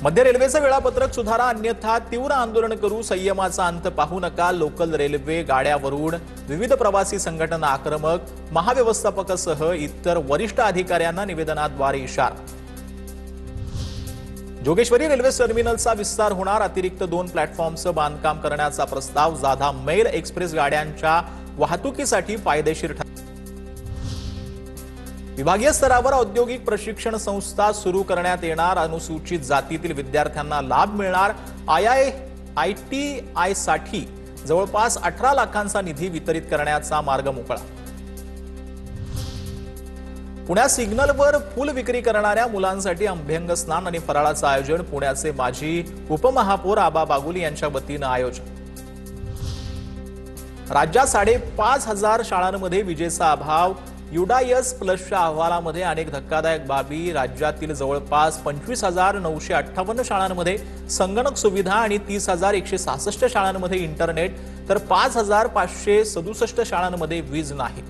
मध्य रेल्वेचं वेळापत्रक सुधारा अन्यथा तीव्र आंदोलन करू, संयमाचा अंत पाहू नका, लोकल रेल्वे गाड्यावरून विविध प्रवासी संघटना आक्रमक, महाव्यवस्थापकासह इतर वरिष्ठ अधिकाऱ्यांना निवेदनाद्वारे इशारा। जोगेश्वरी रेल्वे टर्मिनलचा विस्तार होणार, अतिरिक्त 2 प्लॅटफॉर्मचं बांधकाम करण्याचा प्रस्ताव, जाधा मेल एक्सप्रेस गाड्यांच्या वाहतुकीसाठी फायदेशीर ठरेल। विभागीय स्तरावर औद्योगिक प्रशिक्षण संस्था सुरू करण्यात येणार, अनुसूचित जातीतील विद्यार्थ्यांना लाभ मिळणार। ITI साठी जवळपास 18 लाखांचा निधी वितरित करण्याचा मार्ग मोकळा। पुण्यात सिग्नलवर फुल विक्री करणाऱ्या मुलांसाठी अभ्यंग स्नान आणि फराळाचं आयोजन, पुण्याचे माजी उपमहापौर आबा बागुल यांच्या वतीनं आयोजन। राज्यात 5,500 शाळांमध्ये विजेचा अभाव, युडायस प्लसच्या अहवालामध्ये अनेक धक्कादायक बाबी, राज्यातील जवळपास 25,958 शाळांमध्ये संगणक सुविधा आणि 30,166 शाळांमध्ये इंटरनेट, तर 5,567 शाळांमध्ये वीज नाही।